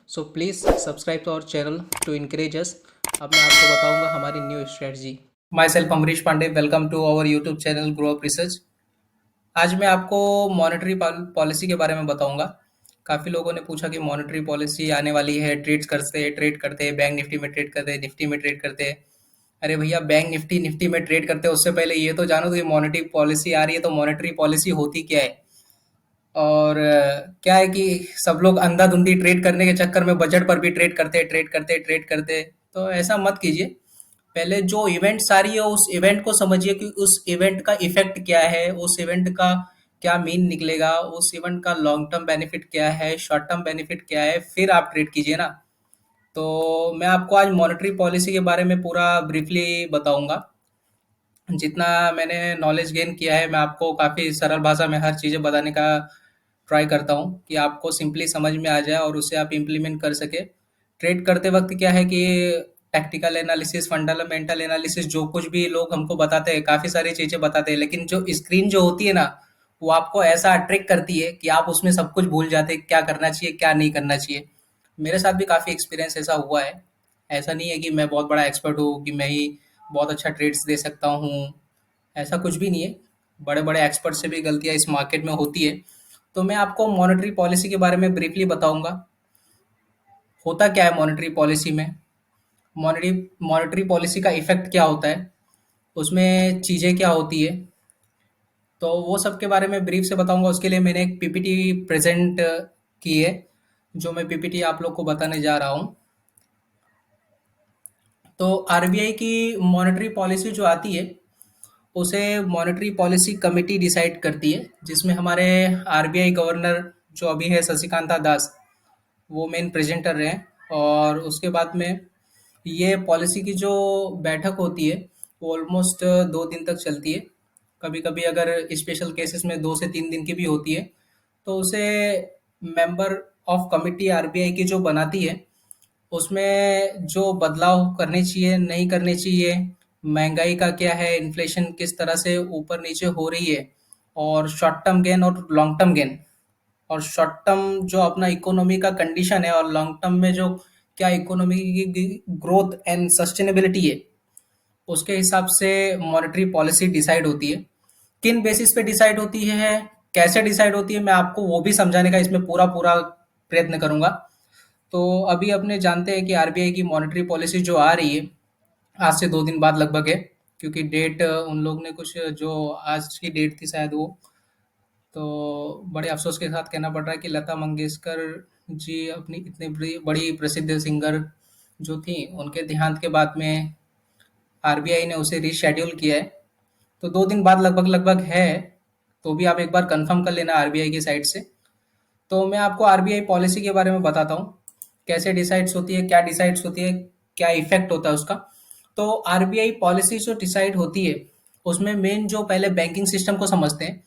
So please subscribe to our channel to encourage us। अब मैं आपको बताऊंगा हमारी new strategy. Myself Amrish Pandey, welcome to our YouTube channel grow up research. आज मैं आपको मॉनेटरी पॉलिसी के बारे में बताऊंगा। काफ़ी लोगों ने पूछा कि मॉनेटरी पॉलिसी आने वाली है, ट्रेड करते हैं, बैंक निफ्टी में ट्रेड करते हैं, निफ्टी में ट्रेड करते हैं। अरे भैया, बैंक निफ्टी निफ्टी में ट्रेड करते हैं उससे पहले ये तो जानो कि मॉनेटरी पॉलिसी आ रही है, तो मॉनेटरी पॉलिसी होती क्या है। और क्या है कि सब लोग अंधाधुंधी ट्रेड करने के चक्कर में बजट पर भी ट्रेड करते हैं। तो ऐसा मत कीजिए। पहले जो इवेंट्स आ रही है उस इवेंट को समझिए कि उस इवेंट का इफेक्ट क्या है, उस इवेंट का क्या मीन निकलेगा, उस इवेंट का लॉन्ग टर्म बेनिफिट क्या है, शॉर्ट टर्म बेनिफिट क्या है, फिर आप ट्रेड कीजिए ना। तो मैं आपको आज मॉनेटरी पॉलिसी के बारे में पूरा ब्रीफली बताऊंगा। जितना मैंने नॉलेज गेन किया है, मैं आपको काफ़ी सरल भाषा में हर चीज़ें बताने का ट्राई करता हूँ कि आपको सिंपली समझ में आ जाए और उसे आप इम्प्लीमेंट कर सके। ट्रेड करते वक्त क्या है कि टेक्निकल एनालिसिस, फंडामेंटल एनालिसिस, जो कुछ भी लोग हमको बताते हैं, काफ़ी सारी चीज़ें बताते हैं, लेकिन जो स्क्रीन जो होती है ना, वो आपको ऐसा अट्रैक्ट करती है कि आप उसमें सब कुछ भूल जाते हैं, क्या करना चाहिए क्या नहीं करना चाहिए। मेरे साथ भी काफ़ी एक्सपीरियंस ऐसा हुआ है। ऐसा नहीं है कि मैं बहुत बड़ा एक्सपर्ट हूँ, कि मैं ही बहुत अच्छा ट्रेड्स दे सकता हूँ। ऐसा कुछ भी नहीं है। बड़े-बड़े एक्सपर्ट से भी गलतियाँ इस मार्केट में होती है। तो मैं आपको मॉनेटरी पॉलिसी के बारे में ब्रीफली बताऊँगा। होता क्या है मॉनेटरी पॉलिसी में? मॉनेटरी मॉनेटरी पॉलिसी का इफ़ेक्ट क्या होता है? उसमें चीज़ें क्या होती है? तो वो सब के बारे में ब्रीफ से बताऊँगा। उसके लिए मैंने एक पीपीटी प्रेज़ेंट की है, जो मैं पीपीटी आप लोग को बताने जा रहा हूँ। तो आरबीआई की मॉनेटरी पॉलिसी जो आती है, उसे मॉनेटरी पॉलिसी कमिटी डिसाइड करती है, जिसमें हमारे आरबीआई गवर्नर जो अभी है शशिकांता दास, वो मेन प्रेजेंटर रहे हैं। और उसके बाद में ये पॉलिसी की जो बैठक होती है, वो ऑलमोस्ट 2 दिन तक चलती है। कभी कभी अगर स्पेशल केसेस में 2 से 3 दिन की भी होती है। तो उसे मेंबर ऑफ कमिटी आरबीआई की जो बनाती है, उसमें जो बदलाव करने चाहिए, नहीं करने चाहिए, महँगाई का क्या है, इन्फ्लेशन किस तरह से ऊपर-नीचे हो रही है, और शॉर्ट टर्म गेन और लॉन्ग टर्म गेन, और शॉर्ट टर्म जो अपना इकोनॉमी का कंडीशन है, और लॉन्ग टर्म में जो क्या इकोनॉमी की ग्रोथ एंड सस्टेनेबिलिटी है, उसके हिसाब से मॉनेटरी पॉलिसी डिसाइड होती है। किन बेसिस पे डिसाइड होती है, कैसे डिसाइड होती है, मैं आपको वो भी समझाने का इसमें पूरा-पूरा प्रयत्न करूँगा। तो अभी अपने जानते हैं कि आरबीआई की मॉनेटरी पॉलिसी जो आ रही है, आज से 2 दिन बाद लगभग है। क्योंकि डेट उन लोग ने कुछ जो आज की डेट थी शायद वो, तो बड़े अफसोस के साथ कहना पड़ रहा है कि लता मंगेशकर जी अपनी इतनी बड़ी बड़ी प्रसिद्ध सिंगर जो थी, उनके देहांत के बाद में आरबीआई ने उसे रीशेड्यूल किया है। तो 2 दिन बाद लगभग लगभग है। तो भी आप एक बार कंफर्म कर लेना आरबीआई की साइड से। तो मैं आपको आरबीआई पॉलिसी के बारे में बताता हूँ, कैसे डिसाइड्स होती है, क्या डिसाइड्स होती है, क्या इफेक्ट होता है उसका। तो आरबीआई पॉलिसी जो डिसाइड होती है, उसमें मेन जो पहले बैंकिंग सिस्टम को समझते हैं।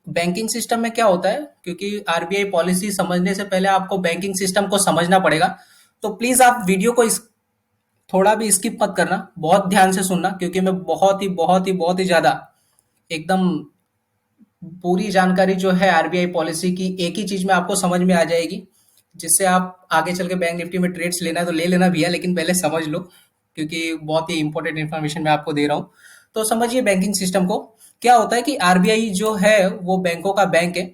बैंकिंग सिस्टम में क्या होता है, क्योंकि आरबीआई पॉलिसी समझने से पहले आपको बैंकिंग सिस्टम को समझना पड़ेगा। तो प्लीज आप वीडियो को थोड़ा भी स्किप मत करना, बहुत ध्यान से सुनना, क्योंकि मैं बहुत ही ज्यादा एकदम पूरी जानकारी जो है आरबीआई पॉलिसी की एक ही चीज में आपको समझ में आ जाएगी, जिससे आप आगे चल के बैंक निफ्टी में ट्रेड्स लेना है तो ले लेना भैया, लेकिन पहले समझ लो, क्योंकि बहुत ही इंपॉर्टेंट इन्फॉर्मेशन मैं आपको दे रहा हूँ। तो समझिए बैंकिंग सिस्टम को। क्या होता है कि आरबीआई जो है वो बैंकों का बैंक है,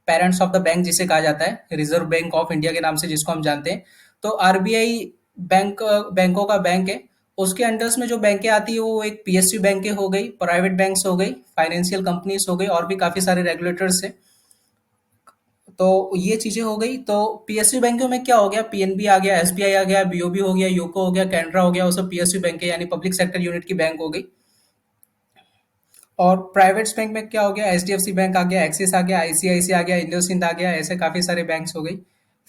पेरेंट्स ऑफ द बैंक जिसे कहा जाता है, रिजर्व बैंक ऑफ इंडिया के नाम से जिसको हम जानते हैं। तो आरबीआई बैंक बैंकों का बैंक है। उसके अंडर्स में जो बैंकें आती है वो एक पीएसयू बैंकें हो गई, प्राइवेट बैंक्स हो गई, फाइनेंशियल कंपनीज हो गई, और भी काफी सारे रेगुलेटर्स है। तो ये चीजें हो गई। तो पीएसयू बैंकों में क्या हो गया, पीएनबी आ गया, एसबीआई आ गया, बीओबी हो गया, यूको हो गया, कैनरा हो गया, वो सब पीएसयू बैंक है, यानी पब्लिक सेक्टर यूनिट की बैंक हो गई। और प्राइवेट बैंक में क्या हो गया, एचडीएफसी बैंक आ गया, एक्सिस आ गया, आईसीआईसी आ गया, इंडोसिंध आ गया, ऐसे काफी सारे बैंक्स हो गई।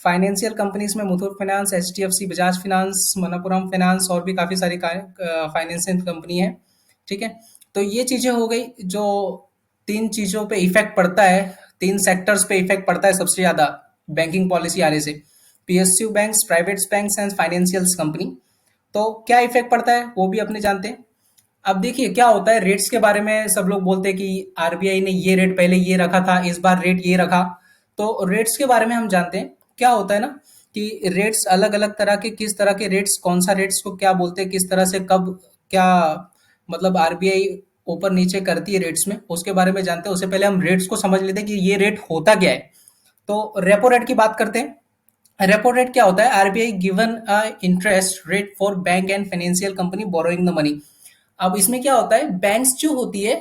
फाइनेंशियल कंपनीज में Muthoot finance, HDFC, Bajaj finance, Manappuram finance, और भी काफी सारी फाइनेंशियल कंपनी है। ठीक है। तो ये चीजें हो गई जो तीन चीजों पे इफेक्ट पड़ता है, तीन सेक्टर्स पे इफेक्ट पड़ता है सबसे ज्यादा बैंकिंग पॉलिसी आने से, PSU banks, private banks and financial company. तो क्या इफेक्ट पड़ता है वो भी अपने जानते हैं। अब देखिए क्या होता है, रेट्स के बारे में सब लोग बोलते हैं कि आरबीआई ने ये रेट पहले ये रखा था, इस बार रेट ये रखा। तो रेट्स के बारे में हम जानते हैं क्या होता है ना, कि रेट्स अलग-अलग तरह के, किस तरह के रेट्स, कौन सा रेट्स को क्या बोलते हैं, किस तरह से कब क्या मतलब आरबीआई ऊपर नीचे करती है रेट्स में, उसके बारे में जानते हैं। उससे पहले हम रेट्स को समझ लेते हैं कि ये रेट होता क्या है। तो रेपो रेट की बात करते हैं। रेपो रेट क्या होता है? RBI given a interest rate for bank and financial company borrowing the money. अब इसमें क्या होता है, बैंक्स जो होती है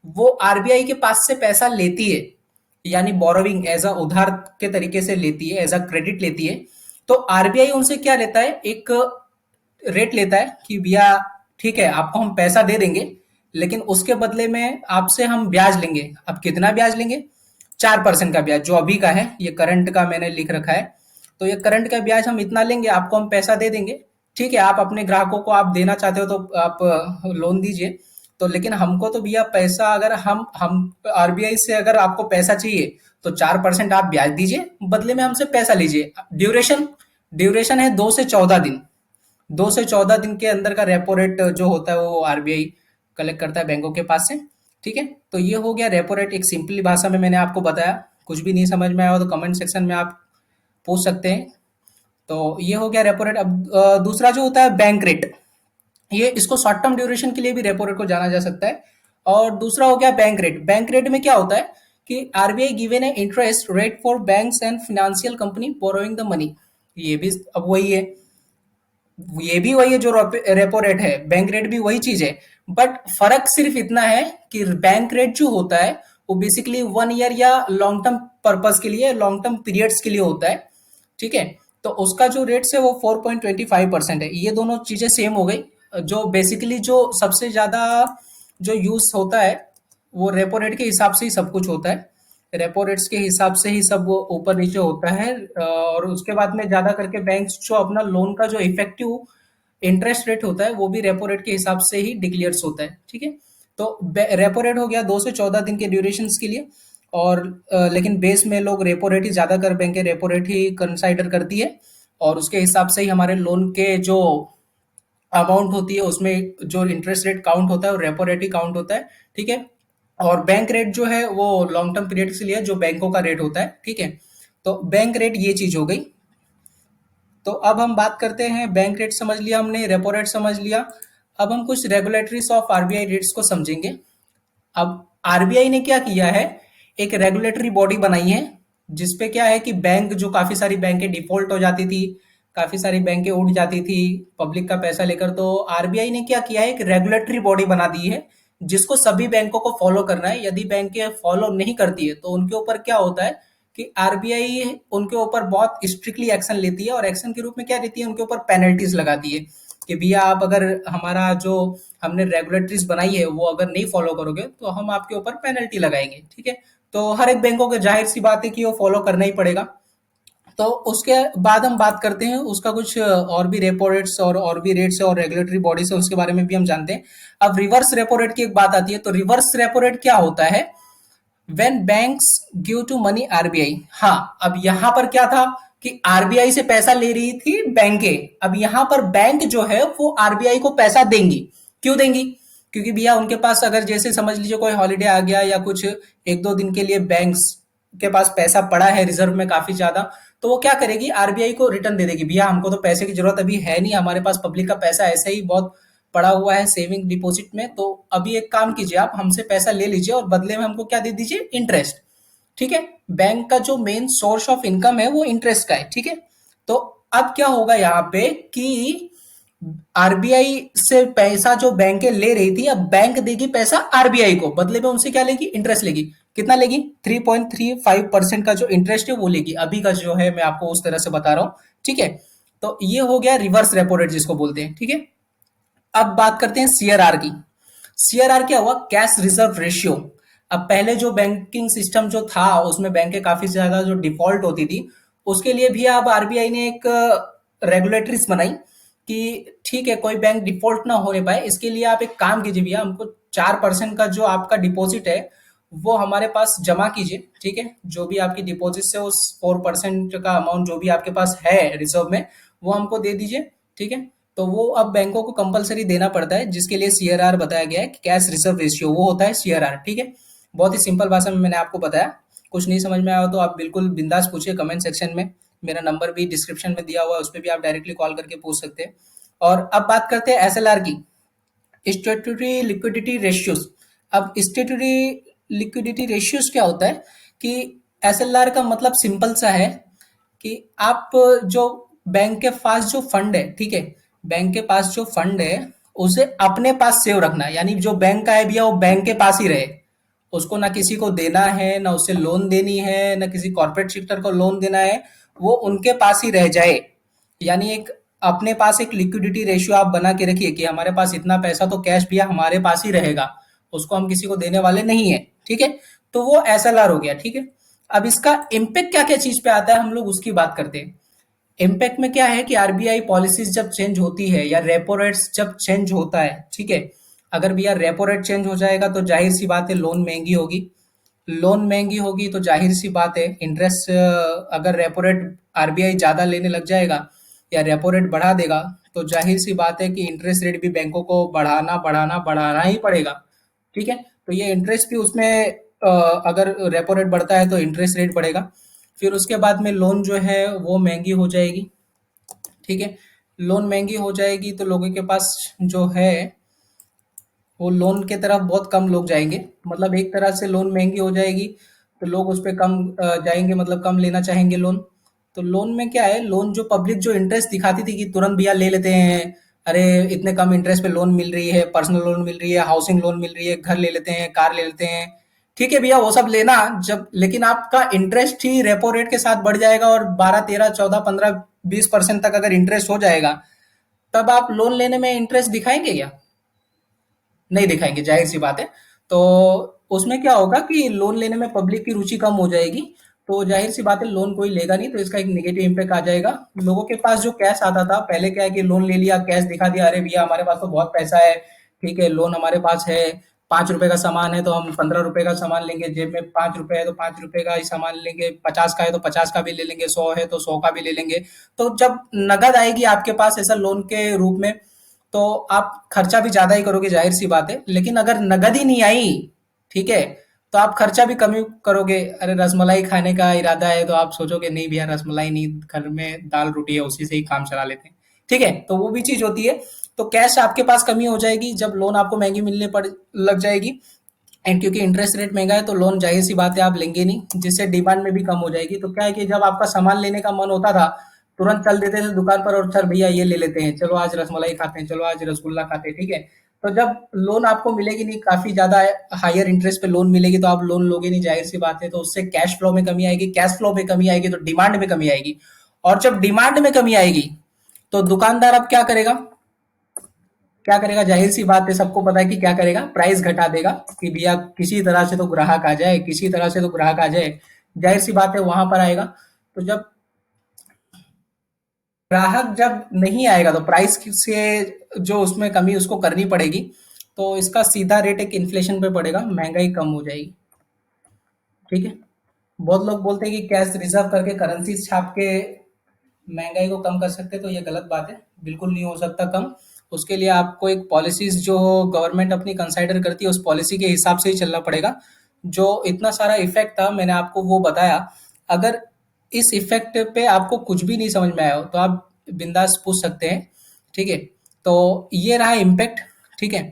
वो आरबीआई के पास से पैसा लेती है, यानी बोरोविंग एज अ उधार के तरीके से लेती है, एज अ क्रेडिट लेती है। तो आरबीआई उनसे क्या लेता है, एक रेट लेता है कि भैया ठीक है, आपको हम पैसा दे देंगे, लेकिन उसके बदले में आपसे हम ब्याज लेंगे। अब कितना ब्याज लेंगे? 4% का ब्याज, जो अभी का है, ये करंट का मैंने लिख रखा है। तो ये करंट का ब्याज हम इतना लेंगे, आपको हम पैसा दे देंगे। ठीक है, आप अपने ग्राहकों को आप देना चाहते हो तो आप लोन दीजिए। तो लेकिन हमको तो भैया पैसा, अगर हम आरबीआई से अगर आपको पैसा चाहिए तो 4% आप ब्याज दीजिए, बदले में हमसे पैसा लीजिए। ड्यूरेशन, ड्यूरेशन है 2 से 14 दिन। 2 से 14 दिन के अंदर का रेपो रेट जो होता है वो आरबीआई कलेक्ट करता है बैंकों के पास से। ठीक है, तो ये हो गया रेपो रेट, एक सिंपली भाषा में मैंने आपको बताया। कुछ भी नहीं समझ में आया हो तो कमेंट सेक्शन में आप पूछ सकते हैं। तो ये हो गया रेपो रेट। अब दूसरा जो होता है बैंक रेट, ये इसको शॉर्ट टर्म ड्यूरेशन के लिए भी रेपो रेट को जाना जा सकता है। और दूसरा हो गया बैंक रेट। बैंक रेट में क्या होता है कि RBI given A interest rate for banks and financial company borrowing the money. ये भी अब वही है, ये भी वही है जो रेपो रेट है, बैंक रेट भी वही चीज है। बट फर्क सिर्फ इतना है कि बैंक रेट जो होता है वो बेसिकली 1 ईयर या लॉन्ग टर्म पर्पज के लिए, लॉन्ग टर्म पीरियड्स के लिए होता है। ठीक है, तो उसका जो रेट्स है वो 4.25% है। ये दोनों चीजें सेम हो गई। जो बेसिकली जो सबसे ज्यादा जो यूज होता है वो रेपो रेट के हिसाब से ही सब कुछ होता है। रेपो रेट्स के हिसाब से ही सब वो ऊपर नीचे होता है। और उसके बाद में ज्यादा करके बैंक्स जो अपना लोन का जो इफेक्टिव इंटरेस्ट रेट होता है वो भी रेपो रेट के हिसाब से ही डिक्लेयर्स होता है। ठीक है, तो रेपो रेट हो गया 2 से 14 दिन के ड्यूरेशन के लिए। और लेकिन बेस में लोग रेपो रेट ही ज्यादातर बैंकें रेपो रेट ही कंसाइडर करती है, और उसके हिसाब से ही हमारे लोन के जो अमाउंट होती है उसमें जो इंटरेस्ट रेट काउंट होता है वो रेपो रेट ही काउंट होता है। ठीक है, और बैंक रेट जो है वो लॉन्ग टर्म पीरियड के लिए जो बैंकों का रेट होता है। ठीक है, तो बैंक रेट ये चीज हो गई। तो अब हम बात करते हैं, बैंक रेट समझ लिया हमने, रेपो रेट समझ लिया। अब हम कुछ रेगुलेटरीज ऑफ आरबीआई रेट्स को समझेंगे। अब आरबीआई ने क्या किया है, एक रेगुलेटरी बॉडी बनाई है जिसपे क्या है कि बैंक, जो काफी सारी बैंकें डिफॉल्ट हो जाती थी, काफी सारी बैंकें उठ जाती थी पब्लिक का पैसा लेकर, तो आरबीआई ने क्या किया है, एक रेगुलेटरी बॉडी बना दी है जिसको सभी बैंकों को फॉलो करना है। यदि बैंकें फॉलो नहीं करती है तो उनके ऊपर क्या होता है कि आरबीआई उनके ऊपर बहुत स्ट्रिक्टली एक्शन लेती है, और एक्शन के रूप में क्या देती है, उनके ऊपर पेनल्टीज लगाती है कि भैया आप अगर हमारा जो हमने रेगुलेटरीज बनाई है वो अगर नहीं फॉलो करोगे तो हम आपके ऊपर पेनल्टी लगाएंगे। ठीक है, तो हर एक बैंकों के जाहिर सी बात है कि वो फॉलो करना ही पड़ेगा। तो उसके बाद हम बात करते हैं उसका कुछ और भी रेपो रेट्स और भी रेट्स है और रेगुलेटरी बॉडीज है, उसके बारे में भी हम जानते हैं। अब रिवर्स रेपो रेट की एक बात आती है। तो रिवर्स रेपो रेट क्या होता है, when banks give to money RBI. हाँ, अब यहां पर क्या था कि आरबीआई से पैसा ले रही थी बैंकें, अब यहां पर बैंक जो है वो आरबीआई को पैसा देंगी। क्यों देंगी? क्योंकि भैया उनके पास अगर जैसे समझ लीजिए कोई हॉलीडे आ गया या कुछ 1-2 दिन के लिए बैंक्स के पास पैसा पड़ा है रिजर्व में काफी ज्यादा, तो वो क्या करेगी, आरबीआई को रिटर्न दे देगी, भैया हमको तो पैसे की जरूरत अभी है नहीं, हमारे पास पब्लिक का पैसा ऐसे ही बहुत पड़ा हुआ है सेविंग डिपॉजिट में, तो अभी एक काम कीजिए, आप हमसे पैसा ले लीजिए और बदले में हमको क्या दे दीजिए, इंटरेस्ट। ठीक है, बैंक का जो मेन सोर्स ऑफ इनकम है वो इंटरेस्ट का है। ठीक है, तो अब क्या होगा यहाँ पे कि आरबीआई से पैसा जो बैंकें ले रही थी, अब बैंक देगी पैसा आरबीआई को, बदले में उनसे क्या लेगी, इंटरेस्ट लेगी। कितना लेगी? 3.35% का जो इंटरेस्ट है वो लेगी। अभी का जो है मैं आपको उस तरह से बता रहा हूं। ठीक है, तो ये हो गया रिवर्स रेपो रेट जिसको बोलते हैं। ठीक है, अब बात करते हैं सीआरआर की। सीआरआर क्या हुआ, कैश रिजर्व रेशियो। अब पहले जो बैंकिंग सिस्टम जो था उसमें बैंकें काफी ज्यादा जो डिफॉल्ट होती थी, उसके लिए भी अब आरबीआई ने एक रेगुलेटरीज बनाई कि ठीक है कोई बैंक डिफॉल्ट ना होने पाए, इसके लिए आप एक काम कीजिए भैया, हमको 4% का जो आपका डिपॉजिट है वो हमारे पास जमा कीजिए। ठीक है, जो भी आपकी डिपॉजिट से उस 4% का अमाउंट जो भी आपके पास है रिजर्व में वो हमको दे दीजिए। ठीक है, तो वो अब बैंकों को कंपलसरी देना पड़ता है, जिसके लिए सीआरआर बताया गया है कि कैश रिजर्व रेशियो, वो होता है सीआरआर। ठीक है, बहुत ही सिंपल भाषा में मैंने आपको बताया। कुछ नहीं समझ में आया तो आप बिल्कुल बिंदास पूछिए कमेंट सेक्शन में, मेरा नंबर भी डिस्क्रिप्शन में दिया हुआ है, उस पे भी आप डायरेक्टली कॉल करके पूछ सकते हैं। और अब बात करते हैं एसएलआर की, स्टैट्यूटरी लिक्विडिटी रेशियोज। अब स्टैट्यूटरी लिक्विडिटी रेशियोज क्या होता है कि एसएलआर का मतलब सिंपल सा है कि आप जो बैंक के पास जो फंड है, ठीक है, बैंक के पास जो फंड है उसे अपने पास सेव रखना है, यानी जो बैंक का है भैया वो बैंक के पास ही रहे, उसको ना किसी को देना है, ना उसे लोन देनी है, ना किसी कॉर्पोरेट सेक्टर को लोन देना है, वो उनके पास ही रह जाए। यानी एक अपने पास एक लिक्विडिटी रेशियो आप बना के रखिए कि हमारे पास इतना पैसा तो कैश भैया हमारे पास ही रहेगा, उसको हम किसी को देने वाले नहीं है, ठीक है। तो वो एसएलआर हो गया, ठीक है। अब इसका इम्पैक्ट क्या क्या चीज पे आता है हम लोग उसकी बात करते हैं। इम्पैक्ट में क्या है कि आरबीआई पॉलिसीज जब चेंज होती है या रेपो रेट्स जब चेंज होता है, ठीक है, अगर भैया रेपो रेट चेंज हो जाएगा तो जाहिर सी बात है लोन महंगी होगी, लोन महंगी होगी तो जाहिर सी बात है इंटरेस्ट, अगर रेपो रेट आरबीआई ज्यादा लेने लग जाएगा या रेपो रेट बढ़ा देगा तो जाहिर सी बात है कि इंटरेस्ट रेट भी बैंकों को बढ़ाना बढ़ाना बढ़ाना ही पड़ेगा, ठीक है। तो ये इंटरेस्ट भी उसमें अगर रेपो रेट बढ़ता है तो इंटरेस्ट रेट बढ़ेगा, फिर उसके बाद में लोन जो है वो महंगी हो जाएगी, ठीक है। लोन महंगी हो जाएगी तो लोगों के पास जो है वो लोन के तरफ बहुत कम लोग जाएंगे, मतलब एक तरह से लोन महंगी हो जाएगी तो लोग उस पे कम जाएंगे, मतलब कम लेना चाहेंगे लोन। तो लोन में क्या है, लोन जो पब्लिक जो इंटरेस्ट दिखाती थी कि तुरंत भैया ले लेते हैं, अरे इतने कम इंटरेस्ट पे लोन मिल रही है, पर्सनल लोन मिल रही है, हाउसिंग लोन मिल रही है, घर ले लेते हैं, कार ले लेते हैं, ठीक है भैया वो सब लेना जब, लेकिन आपका इंटरेस्ट ही रेपो रेट के साथ बढ़ जाएगा और 12 13 14 15 20% तक अगर इंटरेस्ट हो जाएगा, तब आप लोन लेने में इंटरेस्ट दिखाएंगे क्या? नहीं दिखाएंगे, जाहिर सी बात है। तो उसमें क्या होगा कि लोन लेने में पब्लिक की रुचि कम हो जाएगी, तो जाहिर सी बात है लोन कोई लेगा नहीं, तो इसका एक नेगेटिव इम्पैक्ट आ जाएगा। लोगों के पास जो कैश आता था पहले, क्या है कि लोन ले लिया, कैश दिखा दिया, अरे भैया हमारे पास तो बहुत पैसा है, ठीक है, लोन हमारे पास है, 5 रुपए का सामान है तो हम 15 रुपए का सामान लेंगे, जेब में 5 रुपए है तो 5 रुपए का ही सामान लेंगे, 50 का है तो 50 का भी ले लेंगे, 100 है तो 100 का भी ले लेंगे। तो जब नगद आएगी आपके पास ऐसा लोन के रूप में, तो आप खर्चा भी ज्यादा ही करोगे, जाहिर सी बात है। लेकिन अगर नगद ही नहीं आई, ठीक है, तो आप खर्चा भी कम ही करोगे। अरे रसमलाई खाने का इरादा है तो आप सोचोगे नहीं भैया रसमलाई नहीं, घर में दाल रोटी है उसी से ही काम चला लेते हैं, ठीक है, तो वो भी चीज होती है। तो कैश आपके पास कमी हो जाएगी जब लोन आपको महंगी मिलने पड़ लग जाएगी, एंड क्योंकि इंटरेस्ट रेट महंगा है तो लोन जाहिर सी बात है आप लेंगे नहीं, जिससे डिमांड में भी कम हो जाएगी। तो क्या है कि जब आपका सामान लेने का मन होता था, तुरंत चल देते थे दुकान पर और सर भैया ये ले लेते हैं, चलो आज रसमलाई खाते हैं, चलो आज रसगुल्ला खाते हैं, ठीक है। तो जब लोन आपको मिलेगी नहीं, काफी ज्यादा हायर इंटरेस्ट पे लोन मिलेगी तो आप लोन लोगे नहीं, जाहिर सी बात है। तो उससे कैश फ्लो में कमी आएगी, कैश फ्लो में कमी आएगी तो डिमांड में कमी आएगी, और जब डिमांड में कमी आएगी तो दुकानदार अब क्या करेगा, क्या करेगा, जाहिर सी बात है सबको पता है कि क्या करेगा, प्राइस घटा देगा कि भैया किसी तरह से तो ग्राहक आ जाए, किसी तरह से तो ग्राहक आ जाए, जाहिर सी बात है वहां पर आएगा। तो जब ग्राहक जब नहीं आएगा तो प्राइस से जो उसमें कमी उसको करनी पड़ेगी, तो इसका सीधा रेट एक इन्फ्लेशन पे पड़ेगा, महंगाई कम हो जाएगी, ठीक है। बहुत लोग बोलते हैं कि कैश रिजर्व करके करेंसी छाप के महंगाई को कम कर सकते हैं, तो ये गलत बात है, बिल्कुल नहीं हो सकता कम। उसके लिए आपको एक पॉलिसीज जो गवर्नमेंट अपनी कंसाइडर करती है उस पॉलिसी के हिसाब से ही चलना पड़ेगा। जो इतना सारा इफेक्ट था मैंने आपको वो बताया, अगर इस इफेक्ट पे आपको कुछ भी नहीं समझ में आया हो तो आप बिंदास पूछ सकते हैं, ठीक है। तो ये रहा इम्पैक्ट, ठीक है।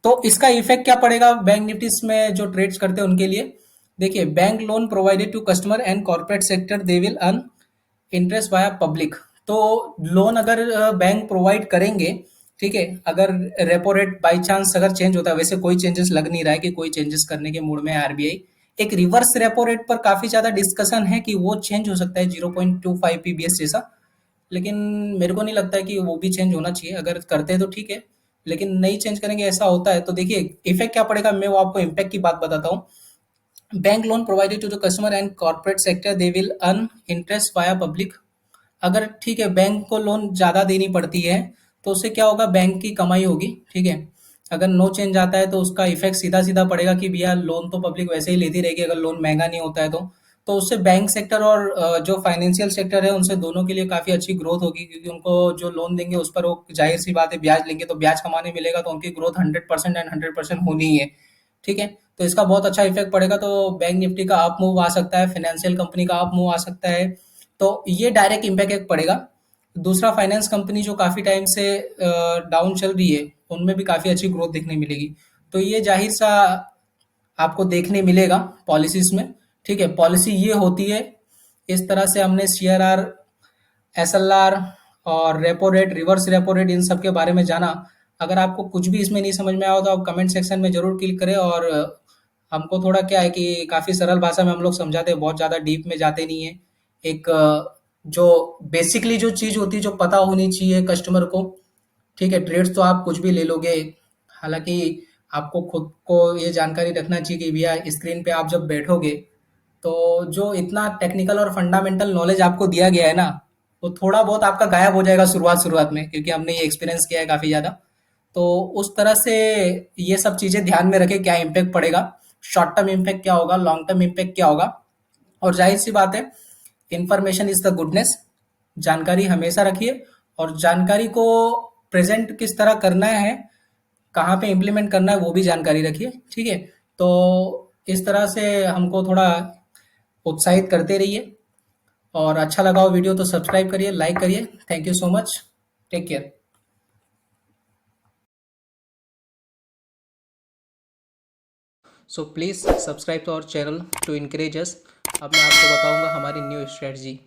तो इसका इफेक्ट क्या पड़ेगा बैंक निफ्टीज में जो ट्रेड्स करते हैं उनके लिए, देखिए, bank loan provided to customer and corporate sector they will earn interest via public. तो लोन अगर बैंक प्रोवाइड करेंगे, ठीक है, अगर रेपो रेट बाई चांस अगर चेंज होता है, वैसे कोई चेंजेस लग नहीं रहा है कि कोई चेंजेस करने के मूड में है आरबीआई। एक रिवर्स रेपो रेट पर काफी ज्यादा डिस्कशन है कि वो चेंज हो सकता है 0.25 पीबीएस जैसा, लेकिन मेरे को नहीं लगता है कि वो भी चेंज होना चाहिए, अगर करते हैं तो ठीक है, लेकिन नहीं चेंज करेंगे ऐसा होता है तो देखिए इफेक्ट क्या पड़ेगा, मैं वो आपको इम्पैक्ट की बात बताता हूँ। Bank loan provided to the customer and corporate sector they will earn interest via public. अगर ठीक है बैंक को लोन ज़्यादा देनी पड़ती है तो उससे क्या होगा, बैंक की कमाई होगी, ठीक है। अगर नो चेंज आता है तो उसका इफेक्ट सीधा सीधा पड़ेगा कि भैया लोन तो पब्लिक वैसे ही लेती रहेगी अगर लोन महंगा नहीं होता है तो उससे बैंक सेक्टर और जो फाइनेंशियल सेक्टर है उनसे दोनों के लिए काफ़ी अच्छी ग्रोथ होगी, क्योंकि उनको जो लोन देंगे उस पर वो जाहिर सी बात है ब्याज लेंगे, तो ब्याज कमाने मिलेगा तो उनकी ग्रोथ 100% एंड 100% होनी ही है, ठीक है। तो इसका बहुत अच्छा इफेक्ट पड़ेगा, तो बैंक निफ्टी का अप मूव आ सकता है, फाइनेंशियल कंपनी का अप मूव आ सकता है, तो ये डायरेक्ट इम्पैक्ट एक पड़ेगा। दूसरा, फाइनेंस कंपनी जो काफ़ी टाइम से डाउन चल रही है, उनमें भी काफ़ी अच्छी ग्रोथ देखने मिलेगी। तो ये ज़ाहिर सा आपको देखने मिलेगा पॉलिसीज़ में, ठीक है? पॉलिसी ये होती है, इस तरह से हमने सीआरआर, एसएलआर और repo rate, reverse repo rate, इन सब के बारे में जाना। अगर आपको कुछ भी इसमें नहीं समझ में आया हो तो आप कमेंट सेक्शन में ज़रूर क्लिक करें। और हमको थोड़ा क्या है कि काफ़ी सरल भाषा में हम लोग समझाते हैं, बहुत ज़्यादा डीप में जाते नहीं हैं। एक जो बेसिकली जो चीज़ होती है, जो पता होनी चाहिए कस्टमर को, ठीक है? ट्रेड्स तो आप कुछ भी ले लोगे, हालाँकि आपको खुद को ये जानकारी रखना चाहिए कि भैया स्क्रीन पे आप जब बैठोगे, तो जो इतना टेक्निकल और फंडामेंटल नॉलेज आपको दिया गया है ना, वो थोड़ा बहुत आपका गायब हो जाएगा शुरुआत-शुरुआत में, क्योंकि हमने ये एक्सपीरियंस किया है काफ़ी ज़्यादा। तो उस तरह से ये सब चीज़ें ध्यान में रखें, क्या इम्पैक्ट पड़ेगा, शॉर्ट टर्म इम्पैक्ट क्या होगा, लॉन्ग टर्म इम्पैक्ट क्या होगा। और ज़ाहिर-सी बात है, इन्फॉर्मेशन इज़ द गुडनेस। जानकारी हमेशा रखिए, और जानकारी को प्रेज़ेंट किस तरह करना है, कहाँ पे इम्प्लीमेंट करना है, वो भी जानकारी रखिए, ठीक है? तो इस तरह से हमको थोड़ा उत्साहित करते रहिए। और अच्छा लगा हो वीडियो तो सब्सक्राइब करिए, लाइक करिए। Thank you so much. Take care. So please subscribe to our channel to encourage us. अब मैं आपको बताऊंगा हमारी न्यू स्ट्रेटजी।